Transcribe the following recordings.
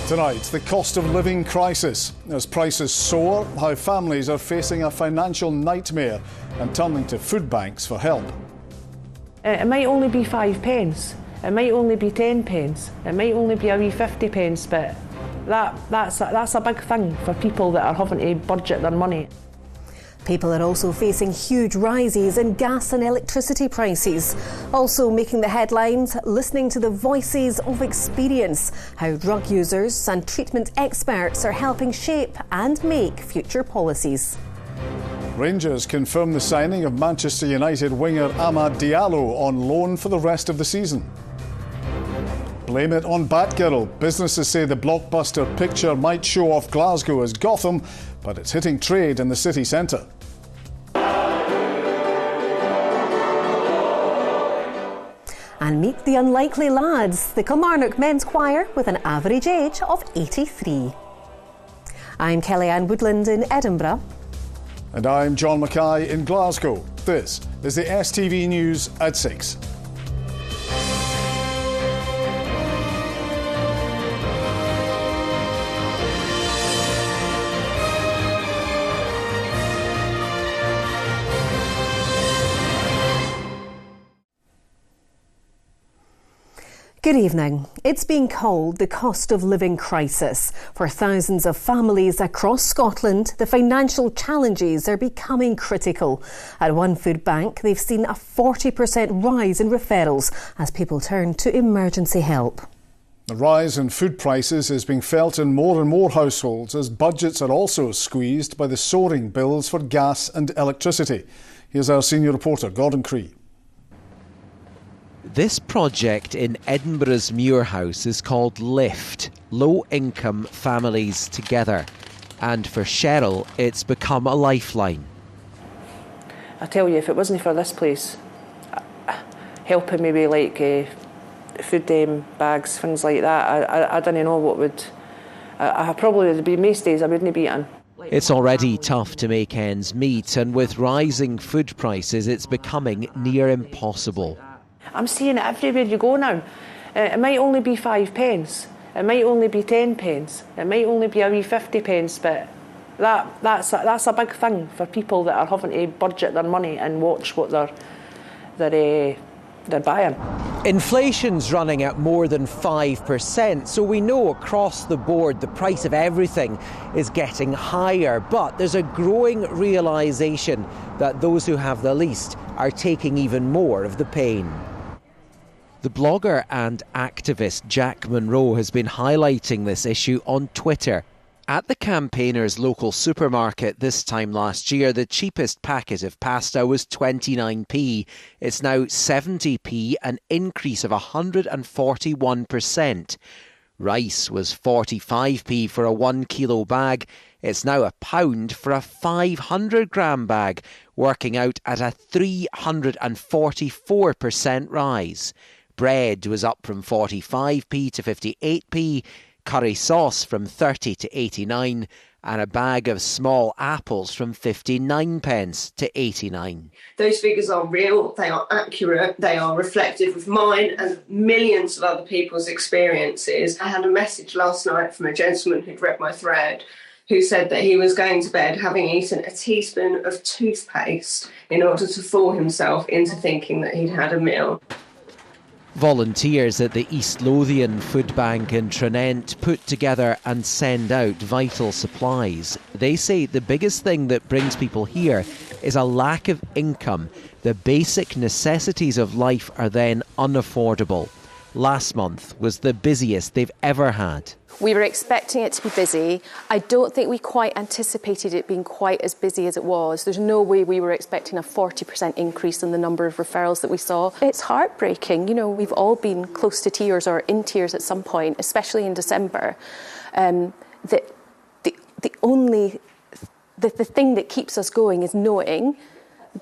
Tonight, the cost of living crisis. As prices soar, how families are facing a financial nightmare and turning to food banks for help. It might only be 5 pence, it might only be 10 pence, it might only be a wee 50 pence, but that's a big thing for people that are having to budget their money. People are also facing huge rises in gas and electricity prices. Also making the headlines, listening to the voices of experience, how drug users and treatment experts are helping shape and make future policies. Rangers confirm the signing of Manchester United winger Amad Diallo on loan for the rest of the season. Blame it on Batgirl. Businesses say the blockbuster picture might show off Glasgow as Gotham, but it's hitting trade in the city centre. And meet the unlikely lads, the Kilmarnock Men's Choir with an average age of 83. I'm Kellyanne Woodland in Edinburgh. And I'm John Mackay in Glasgow. This is the STV News at 6. Good evening. It's being called the cost of living crisis. For thousands of families across Scotland, the financial challenges are becoming critical. At one food bank, they've seen a 40% rise in referrals as people turn to emergency help. The rise in food prices is being felt in more and more households as budgets are also squeezed by the soaring bills for gas and electricity. Here's our senior reporter, Gordon Cree. This project in Edinburgh's Muirhouse is called LIFT, Low Income Families Together. And for Cheryl, it's become a lifeline. I tell you, if it wasn't for this place helping me with food bags, things like that, I don't know what would... I probably would be most days I wouldn't be eating. It's already tough to make ends meet, and with rising food prices, it's becoming near impossible. I'm seeing it everywhere you go now. It might only be 5 pence, it might only be 10 pence, it might only be a wee 50 pence, but that's a big thing for people that are having to budget their money and watch what they're buying. Inflation's running at more than 5%, so we know across the board the price of everything is getting higher, but there's a growing realisation that those who have the least are taking even more of the pain. The blogger and activist Jack Monroe has been highlighting this issue on Twitter. At the campaigners' local supermarket this time last year, the cheapest packet of pasta was 29p. It's now 70p, an increase of 141%. Rice was 45p for a 1 kilo bag. It's now £1 for a 500 gram bag, working out at a 344% rise. Bread was up from 45p to 58p, curry sauce from 30 to 89, and a bag of small apples from 59 pence to 89. Those figures are real, they are accurate, they are reflective of mine and millions of other people's experiences. I had a message last night from a gentleman who'd read my thread who said that he was going to bed having eaten a teaspoon of toothpaste in order to fool himself into thinking that he'd had a meal. Volunteers at the East Lothian Food Bank in Tranent put together and send out vital supplies. They say the biggest thing that brings people here is a lack of income. The basic necessities of life are then unaffordable. Last month was the busiest they've ever had. We were expecting it to be busy. I don't think we quite anticipated it being quite as busy as it was. There's no way we were expecting a 40% increase in the number of referrals that we saw. It's heartbreaking. You know, we've all been close to tears or in tears at some point, especially in December. The thing that keeps us going is knowing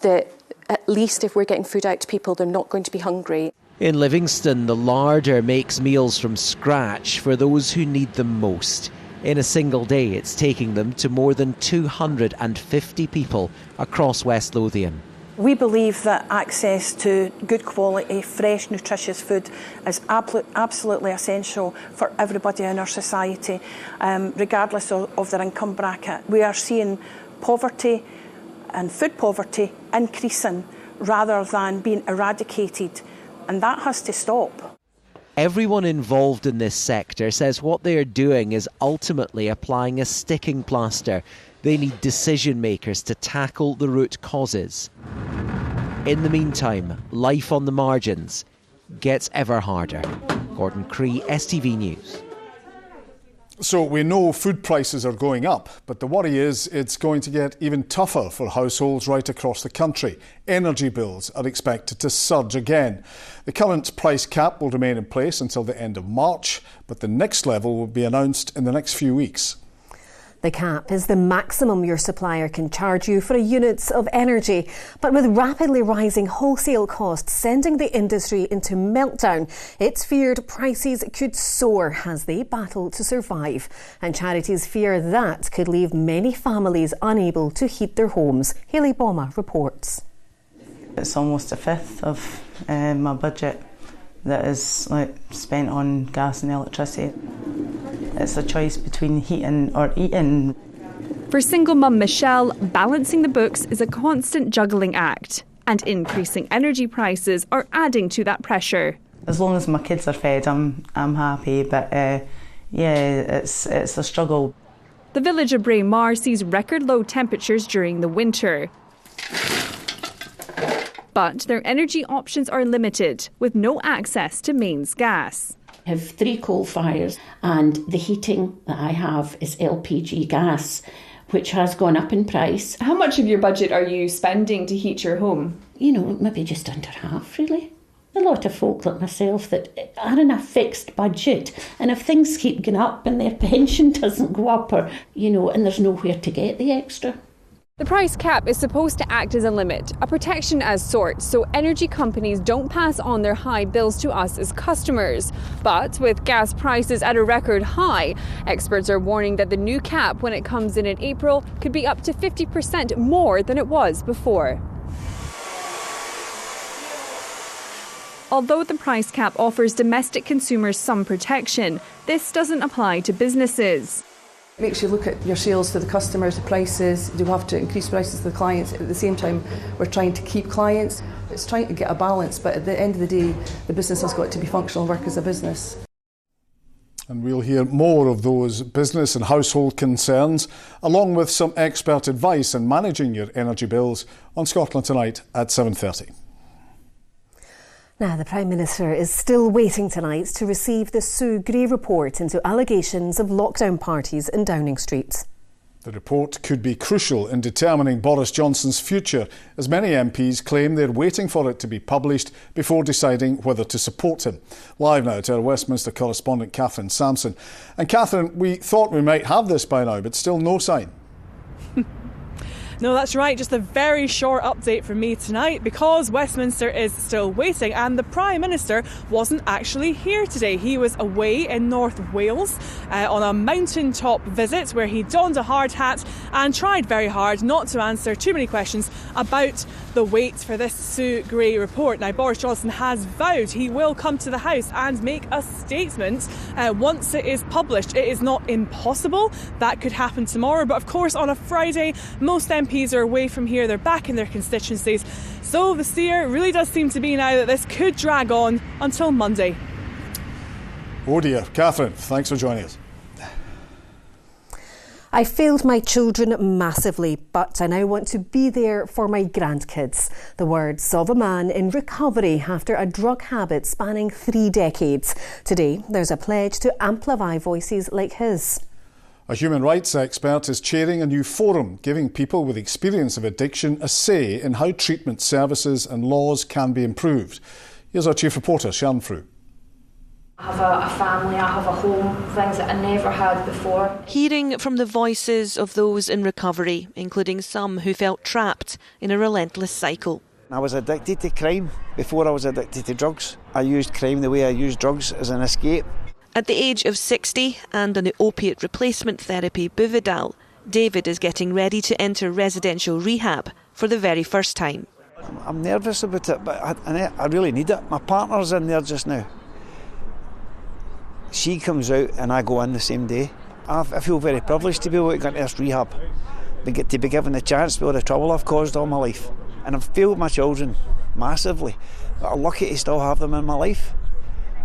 that at least if we're getting food out to people, they're not going to be hungry. In Livingston, the larder makes meals from scratch for those who need them most. In a single day, it's taking them to more than 250 people across West Lothian. We believe that access to good quality, fresh, nutritious food is absolutely essential for everybody in our society, regardless of their income bracket. We are seeing poverty and food poverty increasing rather than being eradicated, and that has to stop. Everyone involved in this sector says what they are doing is ultimately applying a sticking plaster. They need decision makers to tackle the root causes. In the meantime, life on the margins gets ever harder. Gordon Cree, STV News. So we know food prices are going up, but the worry is it's going to get even tougher for households right across the country. Energy bills are expected to surge again. The current price cap will remain in place until the end of March, but the next level will be announced in the next few weeks. The cap is the maximum your supplier can charge you for a unit of energy. But with rapidly rising wholesale costs sending the industry into meltdown, it's feared prices could soar as they battle to survive. And charities fear that could leave many families unable to heat their homes. Hayley Boma reports. It's almost a fifth of my budget that is spent on gas and electricity. It's a choice between heating or eating. For single mum Michelle, balancing the books is a constant juggling act, and increasing energy prices are adding to that pressure. As long as my kids are fed, I'm happy, but it's a struggle. The village of Braemar sees record low temperatures during the winter. But their energy options are limited, with no access to mains gas. I have 3 coal fires, and the heating that I have is LPG gas, which has gone up in price. How much of your budget are you spending to heat your home? Maybe just under half, really. A lot of folk like myself that are in a fixed budget, and if things keep going up and their pension doesn't go up, or and there's nowhere to get the extra. The price cap is supposed to act as a limit, a protection as sorts, so energy companies don't pass on their high bills to us as customers. But with gas prices at a record high, experts are warning that the new cap, when it comes in April, could be up to 50% more than it was before. Although the price cap offers domestic consumers some protection, this doesn't apply to businesses. It makes you look at your sales to the customers, the prices. You have to increase prices to the clients. At the same time, we're trying to keep clients. It's trying to get a balance, but at the end of the day, the business has got to be functional, work as a business. And we'll hear more of those business and household concerns, along with some expert advice on managing your energy bills on Scotland Tonight at 7:30. Now, the Prime Minister is still waiting tonight to receive the Sugr Report into allegations of lockdown parties in Downing Street. The report could be crucial in determining Boris Johnson's future, as many MPs claim they're waiting for it to be published before deciding whether to support him. Live now to our Westminster correspondent Catherine Sampson. And Catherine, we thought we might have this by now, but still no sign. No, that's right. Just a very short update from me tonight, because Westminster is still waiting and the Prime Minister wasn't actually here today. He was away in North Wales on a mountaintop visit where he donned a hard hat and tried very hard not to answer too many questions about the wait for this Sugr Report. Now, Boris Johnson has vowed he will come to the House and make a statement once it is published. It is not impossible. That could happen tomorrow. But of course, on a Friday, most MPs are away from here. They're back in their constituencies. So the steer really does seem to be now that this could drag on until Monday. Oh dear. Catherine, thanks for joining us. I failed my children massively, but I now want to be there for my grandkids. The words of a man in recovery after a drug habit spanning 3 decades. Today, there's a pledge to amplify voices like his. A human rights expert is chairing a new forum, giving people with experience of addiction a say in how treatment services and laws can be improved. Here's our chief reporter, Sharon Frew. I have a family, I have a home, things that I never had before. Hearing from the voices of those in recovery, including some who felt trapped in a relentless cycle. I was addicted to crime before I was addicted to drugs. I used crime the way I used drugs, as an escape. At the age of 60 and on the opiate replacement therapy Buvidal, David is getting ready to enter residential rehab for the very first time. I'm nervous about it, but I really need it. My partner's in there just now. She comes out and I go in the same day. I feel very privileged to be able to go into this rehab, to be given the chance with all the trouble I've caused all my life. And I've failed my children massively, but I'm lucky to still have them in my life.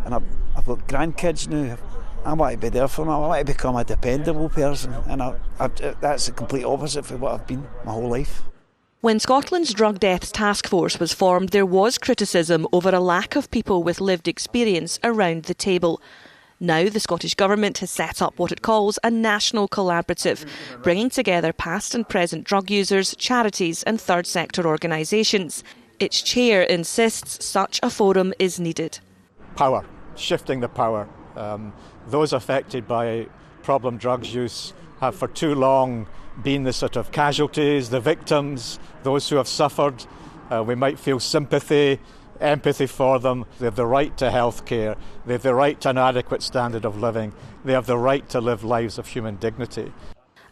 And I've got grandkids now. I want to be there for them. I want to become a dependable person, and that's the complete opposite of what I've been my whole life. When Scotland's Drug Deaths Task Force was formed, there was criticism over a lack of people with lived experience around the table. Now the Scottish Government has set up what it calls a national collaborative, bringing together past and present drug users, charities and third sector organisations. Its chair insists such a forum is needed. Power, shifting the power. Those affected by problem drugs use have for too long been the sort of casualties, the victims, those who have suffered. We might feel sympathy, empathy for them. They have the right to health care. They have the right to an adequate standard of living. They have the right to live lives of human dignity.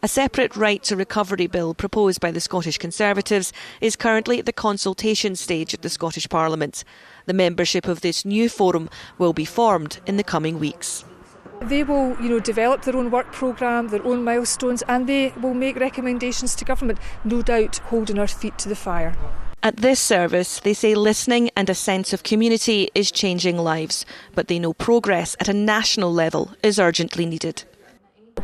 A separate right to recovery bill proposed by the Scottish Conservatives is currently at the consultation stage at the Scottish Parliament. The membership of this new forum will be formed in the coming weeks. They will, develop their own work programme, their own milestones, and they will make recommendations to government, no doubt holding our feet to the fire. At this service, they say listening and a sense of community is changing lives, but they know progress at a national level is urgently needed.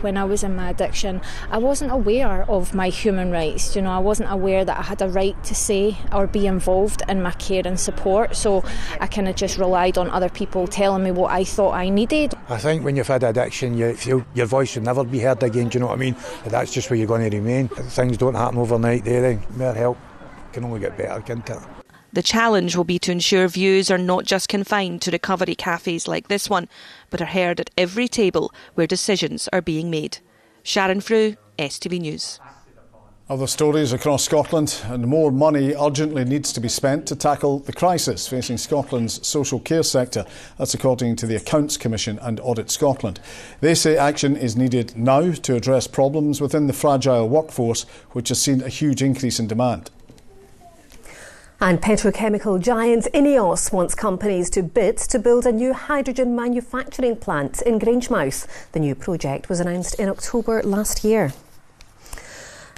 When I was in my addiction, I wasn't aware of my human rights. I wasn't aware that I had a right to say or be involved in my care and support. So I kind of just relied on other people telling me what I thought I needed. I think when you've had addiction, you feel your voice will never be heard again. Do you know what I mean? That's just where you're going to remain. Things don't happen overnight, do they? More help can only get better, can't it? The challenge will be to ensure views are not just confined to recovery cafes like this one, but are heard at every table where decisions are being made. Sharon Frew, STV News. Other stories across Scotland, and more money urgently needs to be spent to tackle the crisis facing Scotland's social care sector. That's according to the Accounts Commission and Audit Scotland. They say action is needed now to address problems within the fragile workforce, which has seen a huge increase in demand. And petrochemical giant Ineos wants companies to bid to build a new hydrogen manufacturing plant in Grangemouth. The new project was announced in October last year.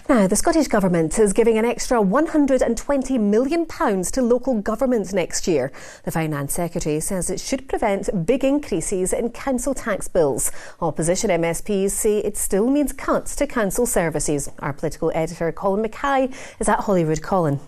Now, the Scottish Government is giving an extra £120 million to local governments next year. The Finance Secretary says it should prevent big increases in council tax bills. Opposition MSPs say it still means cuts to council services. Our political editor Colin Mackay is at Holyrood. Colin.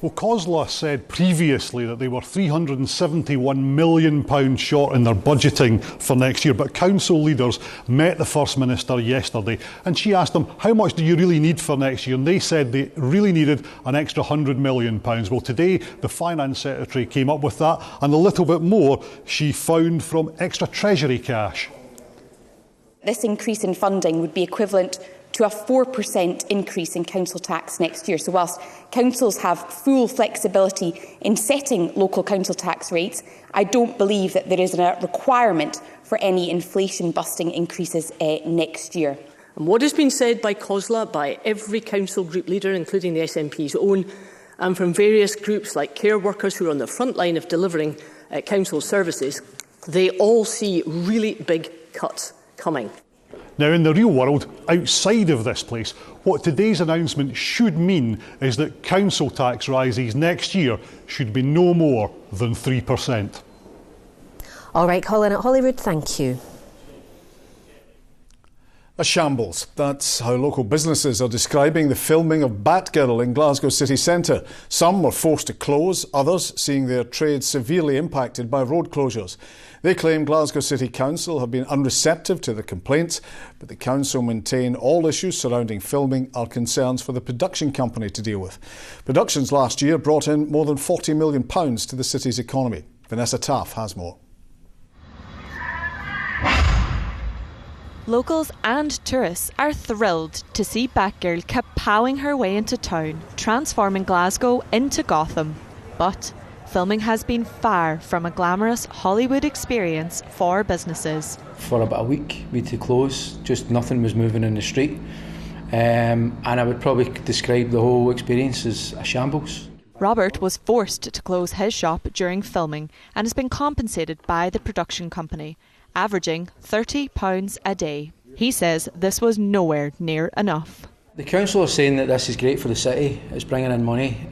Well, COSLA said previously that they were £371 million short in their budgeting for next year, but council leaders met the First Minister yesterday and she asked them, how much do you really need for next year? And they said they really needed an extra £100 million. Well, today the Finance Secretary came up with that and a little bit more she found from extra Treasury cash. This increase in funding would be equivalent to a 4% increase in council tax next year. So whilst councils have full flexibility in setting local council tax rates, I don't believe that there is a requirement for any inflation-busting increases next year. And what has been said by COSLA, by every council group leader, including the SNP's own, and from various groups like care workers who are on the front line of delivering council services, they all see really big cuts coming. Now, in the real world, outside of this place, what today's announcement should mean is that council tax rises next year should be no more than 3%. All right, Colin at Holyrood, thank you. A shambles. That's how local businesses are describing the filming of Batgirl in Glasgow city centre. Some were forced to close, others seeing their trade severely impacted by road closures. They claim Glasgow City Council have been unreceptive to the complaints, but the council maintain all issues surrounding filming are concerns for the production company to deal with. Productions last year brought in more than £40 million to the city's economy. Vanessa Taff has more. Locals and tourists are thrilled to see Batgirl kapowing her way into town, transforming Glasgow into Gotham. But filming has been far from a glamorous Hollywood experience for businesses. For about a week we had to close, just nothing was moving in the street. And I would probably describe the whole experience as a shambles. Robert was forced to close his shop during filming and has been compensated by the production company, averaging £30 a day. He says this was nowhere near enough. The council are saying that this is great for the city, it's bringing in money.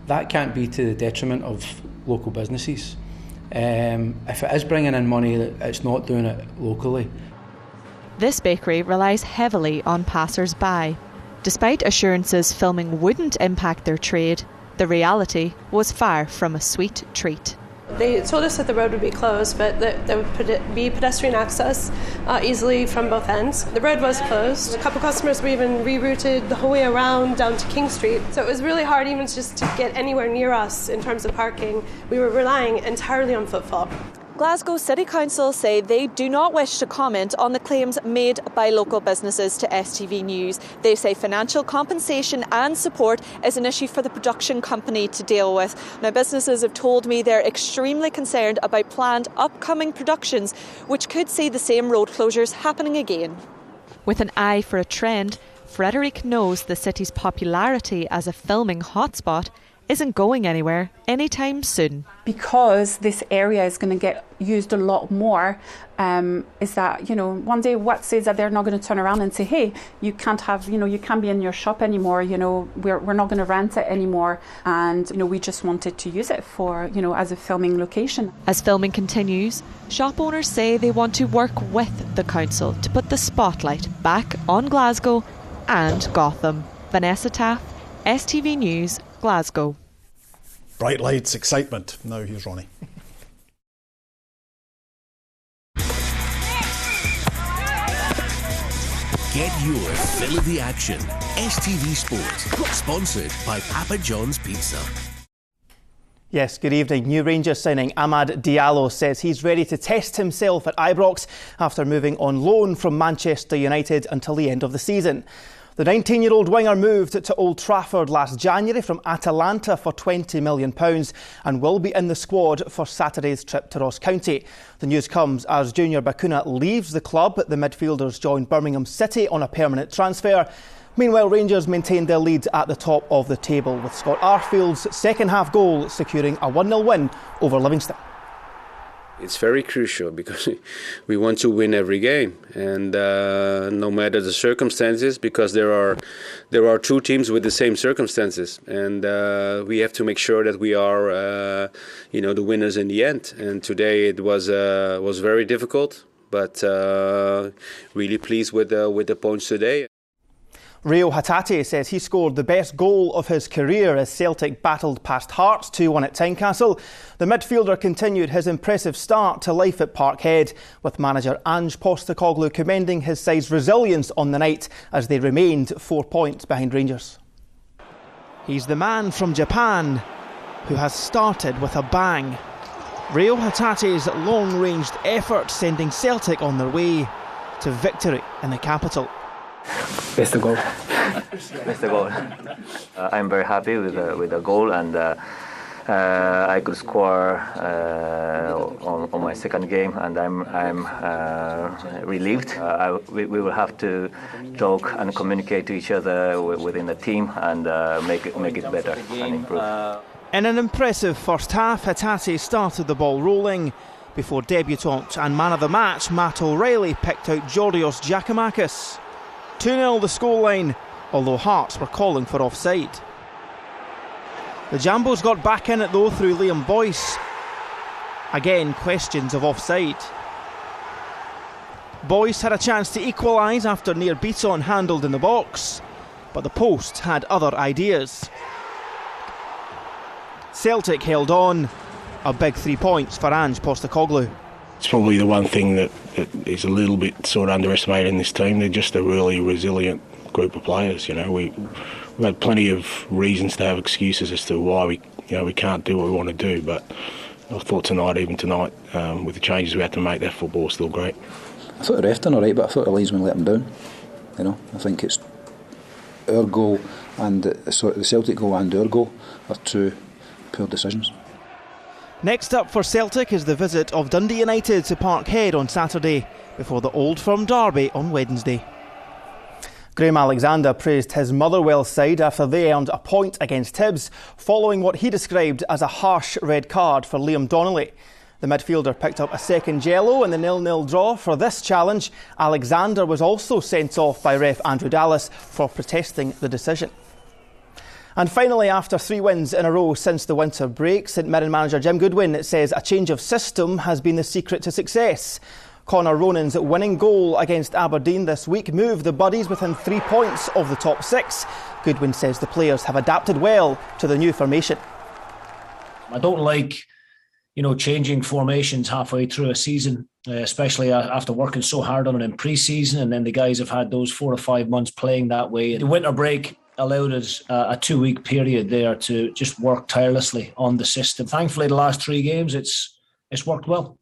That can't be to the detriment of local businesses. If it is bringing in money, it's not doing it locally. This bakery relies heavily on passers-by. Despite assurances filming wouldn't impact their trade, the reality was far from a sweet treat. They told us that the road would be closed, but that there would be pedestrian access easily from both ends. The road was closed. A couple customers were even rerouted the whole way around down to King Street. So it was really hard even just to get anywhere near us in terms of parking. We were relying entirely on footfall. Glasgow City Council say they do not wish to comment on the claims made by local businesses to STV News. They say financial compensation and support is an issue for the production company to deal with. Now, businesses have told me they're extremely concerned about planned upcoming productions, which could see the same road closures happening again. With an eye for a trend, Frederick knows the city's popularity as a filming hotspot isn't going anywhere anytime soon. Because this area is going to get used a lot more, is that, one day what says that they're not going to turn around and say, hey, you can't be in your shop anymore, we're not going to rent it anymore, and we just wanted to use it for, as a filming location. As filming continues, shop owners say they want to work with the council to put the spotlight back on Glasgow and Gotham. Vanessa Taff, STV News, Glasgow. Bright lights, excitement. Now here's Ronnie. Get your fill of the action. STV Sport, sponsored by Papa John's Pizza. Yes, good evening. New Rangers signing Amad Diallo says he's ready to test himself at Ibrox after moving on loan from Manchester United until the end of the season. The 19-year-old winger moved to Old Trafford last January from Atalanta for £20 million and will be in the squad for Saturday's trip to Ross County. The news comes as Junior Bacuna leaves the club. The midfielders joined Birmingham City on a permanent transfer. Meanwhile, Rangers maintained their lead at the top of the table, with Scott Arfield's second-half goal securing a 1-0 win over Livingston. It's very crucial because we want to win every game, and no matter the circumstances, because there are two teams with the same circumstances, and we have to make sure that we are, the winners in the end. And today it was very difficult, but really pleased with the points today. Rio Hatate says he scored the best goal of his career as Celtic battled past Hearts 2-1 at Tynecastle. The midfielder continued his impressive start to life at Parkhead, with manager Ange Postecoglou commending his side's resilience on the night as they remained 4 points behind Rangers. He's the man from Japan who has started with a bang. Rio Hatate's long-ranged effort sending Celtic on their way to victory in the capital. Best goal. Best goal. I'm very happy with the goal, and I could score on my second game, and I'm relieved. We will have to talk and communicate to each other within the team and make it better and improve. In an impressive first half, Hatate started the ball rolling before debutant and man of the match Matt O'Reilly picked out Georgios Giacomakis. 2-0 the scoreline, although Hearts were calling for offside. The Jambos got back in it though through Liam Boyce. Again, questions of offside. Boyce had a chance to equalise after Nir Beaton handled in the box, but the post had other ideas. Celtic held on. A big 3 points for Ange Postecoglou. It's probably the one thing that is a little bit sort of underestimated in this team. They're just a really resilient group of players. We've had plenty of reasons to have excuses as to why we can't do what we want to do. But I thought even tonight, with the changes we had to make, that football was still great. I thought the ref done all right, but I thought the linesman let them down. I think it's our goal and the Celtic goal and our goal are two poor decisions. Next up for Celtic is the visit of Dundee United to Parkhead on Saturday before the Old Firm derby on Wednesday. Graham Alexander praised his Motherwell side after they earned a point against Hibs, following what he described as a harsh red card for Liam Donnelly. The midfielder picked up a second yellow in the 0-0 draw for this challenge. Alexander was also sent off by ref Andrew Dallas for protesting the decision. And finally, after 3 wins in a row since the winter break, St Mirren manager Jim Goodwin says a change of system has been the secret to success. Connor Ronan's winning goal against Aberdeen this week moved the Buddies within 3 points of the top 6. Goodwin says the players have adapted well to the new formation. I don't like, changing formations halfway through a season, especially after working so hard on it in pre-season, and then the guys have had those 4 or 5 months playing that way. The winter break allowed us a 2-week period there to just work tirelessly on the system. Thankfully, the last 3 games, it's worked well.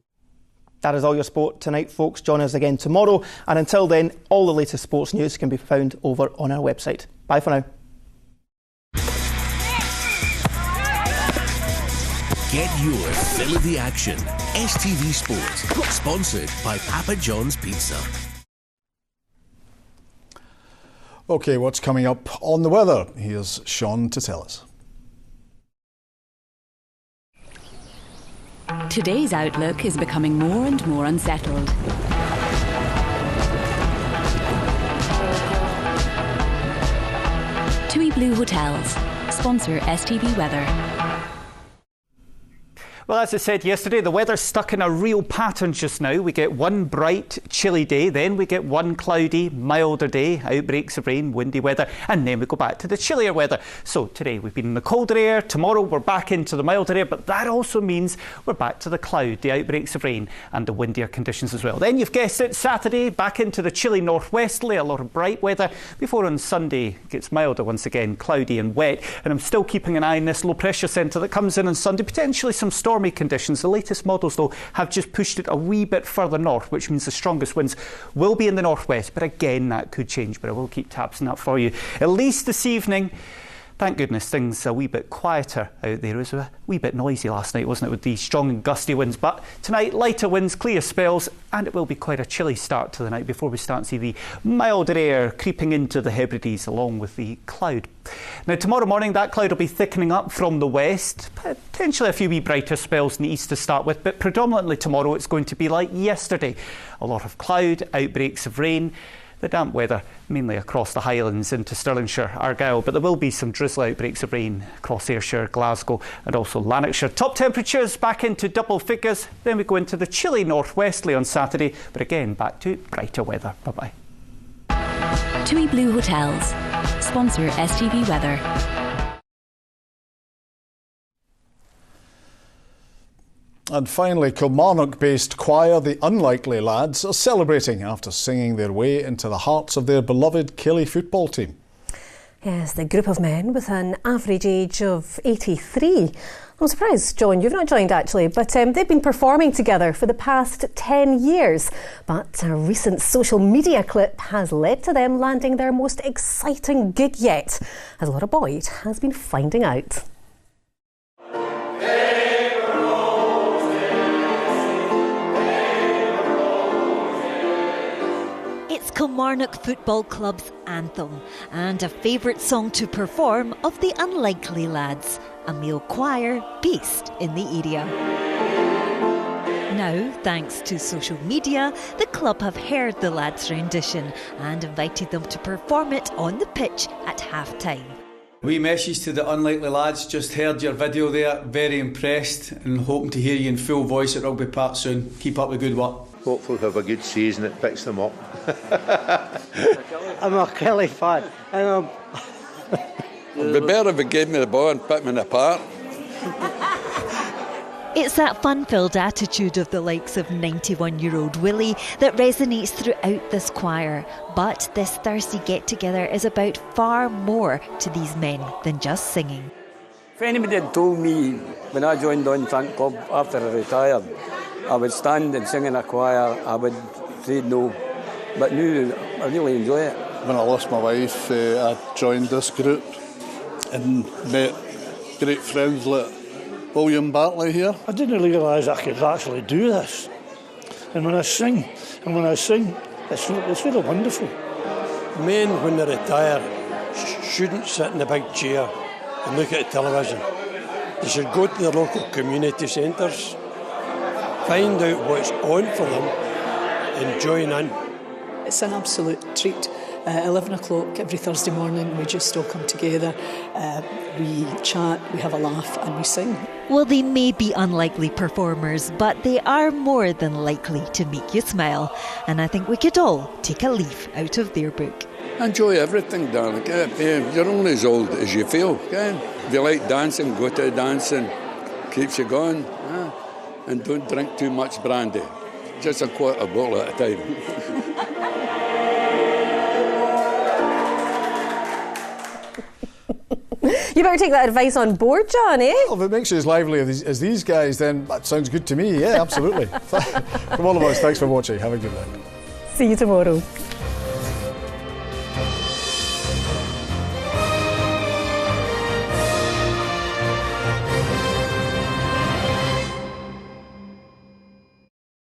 That is all your sport tonight, folks. Join us again tomorrow. And until then, all the latest sports news can be found over on our website. Bye for now. Get your fill of the action. STV Sport. Sponsored by Papa John's Pizza. OK, what's coming up on the weather? Here's Sean to tell us. Today's outlook is becoming more and more unsettled. TUI Blue Hotels sponsor STV Weather. Well, as I said yesterday, the weather's stuck in a real pattern just now. We get one bright, chilly day, then we get one cloudy, milder day, outbreaks of rain, windy weather, and then we go back to the chillier weather. So today we've been in the colder air, tomorrow we're back into the milder air, but that also means we're back to the cloud, the outbreaks of rain, and the windier conditions as well. Then you've guessed it, Saturday, back into the chilly northwesterly, a lot of bright weather, before on Sunday it gets milder once again, cloudy and wet. And I'm still keeping an eye on this low pressure centre that comes in on Sunday, potentially some stormy conditions. The latest models, though, have just pushed it a wee bit further north, which means the strongest winds will be in the northwest. But again, that could change, but I will keep tabs on that for you. At least this evening, thank goodness things are a wee bit quieter out there. It was a wee bit noisy last night, wasn't it, with these strong and gusty winds. But tonight, lighter winds, clear spells, and it will be quite a chilly start to the night before we start to see the milder air creeping into the Hebrides along with the cloud. Now, tomorrow morning, that cloud will be thickening up from the west. Potentially a few wee brighter spells in the east to start with, but predominantly tomorrow it's going to be like yesterday. A lot of cloud, outbreaks of rain. The damp weather mainly across the Highlands into Stirlingshire, Argyll, but there will be some drizzle outbreaks of rain across Ayrshire, Glasgow and also Lanarkshire. Top temperatures back into double figures, then we go into the chilly northwesterly on Saturday, but again back to brighter weather. Bye-bye. TUI Blue Hotels sponsor STV Weather. And finally, Kilmarnock-based choir The Unlikely Lads are celebrating after singing their way into the hearts of their beloved Killie football team. Yes, the group of men with an average age of 83. I'm surprised, John, you've not joined actually, but they've been performing together for the past 10 years. But a recent social media clip has led to them landing their most exciting gig yet, as Laura Boyd has been finding out. It's Kilmarnock Football Club's anthem and a favourite song to perform of the Unlikely Lads, a male choir based in the area. Now, thanks to social media, the club have heard the lads' rendition and invited them to perform it on the pitch at half-time. Wee message to the Unlikely Lads, just heard your video there, very impressed and hoping to hear you in full voice at Rugby Park soon. Keep up the good work. Hopefully have a good season that picks them up. I'm a Kelly fan and it'd be better if he gave me the ball and put me in the park. It's that fun-filled attitude of the likes of 91-year-old Willie that resonates throughout this choir. But this Thursday get-together is about far more to these men than just singing. if anybody had told me when I joined Don Trent Club after I retired, I would stand and sing in a choir, I would say no. But now I really enjoy it. When I lost my wife, I joined this group and met great friends like William Bartley here. I didn't realise I could actually do this. And when I sing, it's really wonderful. Men, when they retire, shouldn't sit in a big chair and look at the television. They should go to their local community centres, find out what's on for them and join in. It's an absolute treat. 11 o'clock every Thursday morning, we just all come together, we chat, we have a laugh and we sing. Well, they may be unlikely performers, but they are more than likely to make you smile. And I think we could all take a leaf out of their book. Enjoy everything, darling. You're only as old as you feel. If you like dancing, go to dancing. Keeps you going. And don't drink too much brandy. Just a quarter bottle at a time. You better take that advice on board, John, eh? Well, if it makes you as lively as these guys, then that sounds good to me. Yeah, absolutely. From all of us, thanks for watching. Have a good night. See you tomorrow.